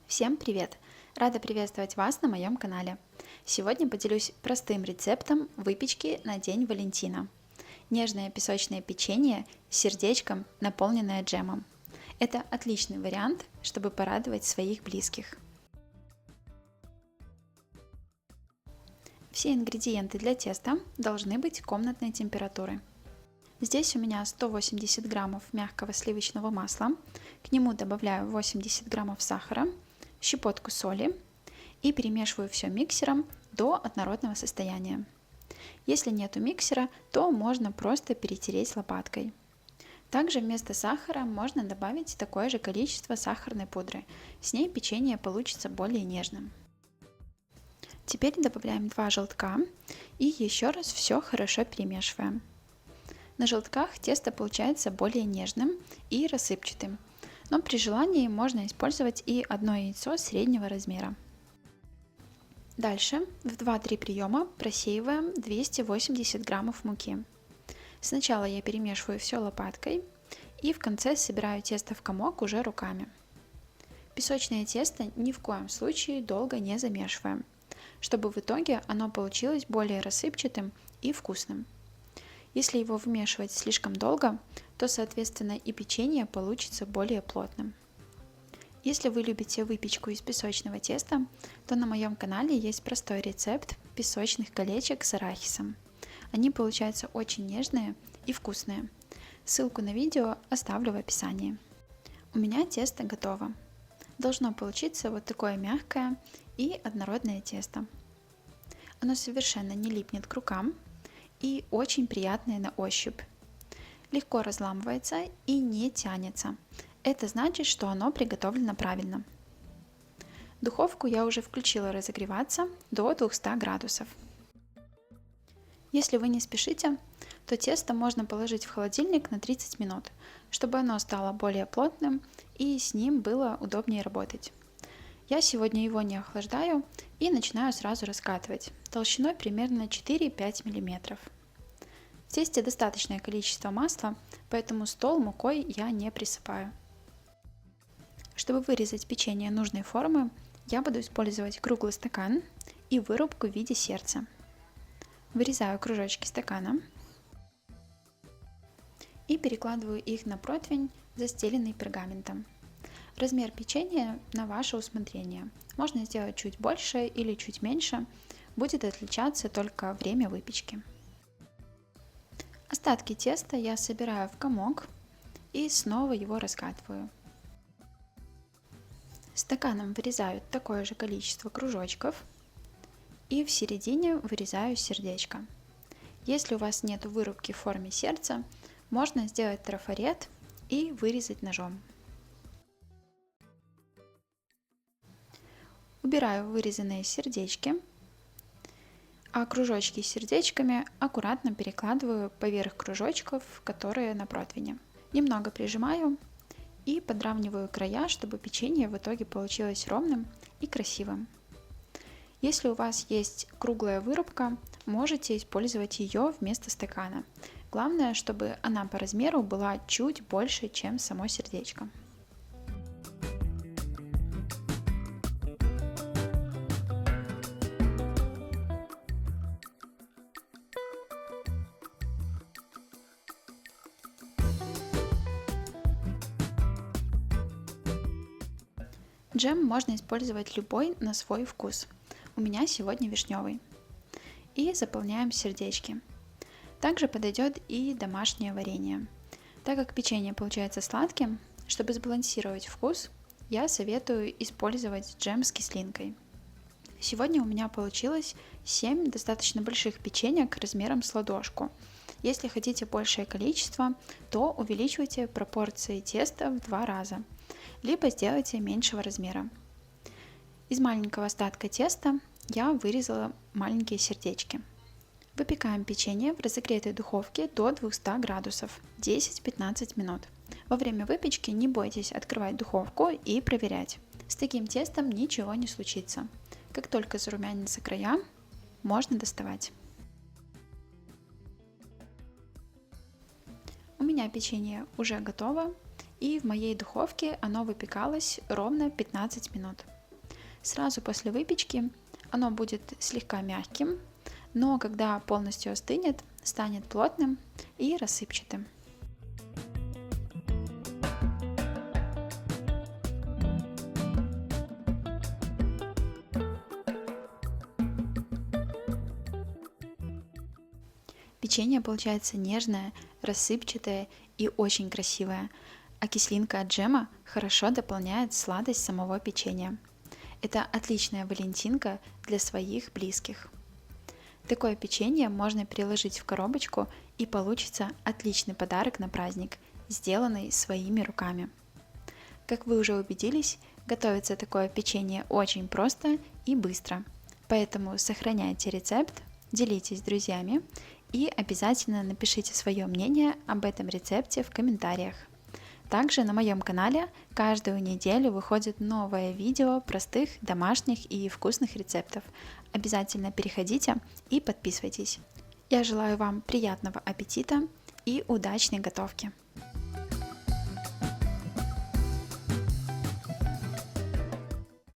Всем привет! Рада приветствовать вас на моем канале. Сегодня поделюсь простым рецептом выпечки на День Валентина. Нежное песочное печенье с сердечком, наполненное джемом. Это отличный вариант, чтобы порадовать своих близких. Все ингредиенты для теста должны быть комнатной температуры. Здесь у меня 180 граммов мягкого сливочного масла, к нему добавляю 80 граммов сахара, щепотку соли и перемешиваю все миксером до однородного состояния. Если нету миксера, то можно просто перетереть лопаткой. Также вместо сахара можно добавить такое же количество сахарной пудры, с ней печенье получится более нежным. Теперь добавляем 2 желтка и еще раз все хорошо перемешиваем. На желтках тесто получается более нежным и рассыпчатым, но при желании можно использовать и одно яйцо среднего размера. Дальше в 2-3 приема просеиваем 280 граммов муки. Сначала я перемешиваю все лопаткой и в конце собираю тесто в комок уже руками. Песочное тесто ни в коем случае долго не замешиваем, чтобы в итоге оно получилось более рассыпчатым и вкусным. Если его вмешивать слишком долго, то соответственно и печенье получится более плотным. Если вы любите выпечку из песочного теста, то на моем канале есть простой рецепт песочных колечек с арахисом. Они получаются очень нежные и вкусные. Ссылку на видео оставлю в описании. У меня тесто готово. Должно получиться вот такое мягкое и однородное тесто. Оно совершенно не липнет к рукам и очень приятное на ощупь. Легко разламывается и не тянется. Это значит, что оно приготовлено правильно. Духовку я уже включила разогреваться до 200 градусов. Если вы не спешите, то тесто можно положить в холодильник на 30 минут, чтобы оно стало более плотным и с ним было удобнее работать. Я сегодня его не охлаждаю и начинаю сразу раскатывать, толщиной примерно 4-5 мм. В тесте достаточное количество масла, поэтому стол мукой я не присыпаю. Чтобы вырезать печенье нужной формы, я буду использовать круглый стакан и вырубку в виде сердца. Вырезаю кружочки стакана и перекладываю их на противень, застеленный пергаментом. Размер печенья на ваше усмотрение. Можно сделать чуть больше или чуть меньше, будет отличаться только время выпечки. Остатки теста я собираю в комок и снова его раскатываю. Стаканом вырезаю такое же количество кружочков и в середине вырезаю сердечко. Если у вас нет вырубки в форме сердца, можно сделать трафарет и вырезать ножом. Убираю вырезанные сердечки, а кружочки с сердечками аккуратно перекладываю поверх кружочков, которые на противне. Немного прижимаю и подравниваю края, чтобы печенье в итоге получилось ровным и красивым. Если у вас есть круглая вырубка, можете использовать ее вместо стакана. Главное, чтобы она по размеру была чуть больше, чем само сердечко. Джем можно использовать любой на свой вкус. У меня сегодня вишневый. И заполняем сердечки. Также подойдет и домашнее варенье. Так как печенье получается сладким, чтобы сбалансировать вкус, я советую использовать джем с кислинкой. Сегодня у меня получилось 7 достаточно больших печенек размером с ладошку. Если хотите большее количество, то увеличивайте пропорции теста в 2 раза, либо сделайте меньшего размера. Из маленького остатка теста я вырезала маленькие сердечки. Выпекаем печенье в разогретой духовке до 200 градусов 10-15 минут. Во время выпечки не бойтесь открывать духовку и проверять. С таким тестом ничего не случится. Как только зарумянятся края, можно доставать. У меня печенье уже готово, и в моей духовке оно выпекалось ровно 15 минут. Сразу после выпечки оно будет слегка мягким, но когда полностью остынет, станет плотным и рассыпчатым. Печенье получается нежное, рассыпчатое и очень красивое, а кислинка от джема хорошо дополняет сладость самого печенья. Это отличная валентинка для своих близких. Такое печенье можно переложить в коробочку, и получится отличный подарок на праздник, сделанный своими руками. Как вы уже убедились, готовится такое печенье очень просто и быстро. Поэтому сохраняйте рецепт, делитесь с друзьями и обязательно напишите свое мнение об этом рецепте в комментариях. Также на моем канале каждую неделю выходит новое видео простых, домашних и вкусных рецептов. Обязательно переходите и подписывайтесь. Я желаю вам приятного аппетита и удачной готовки!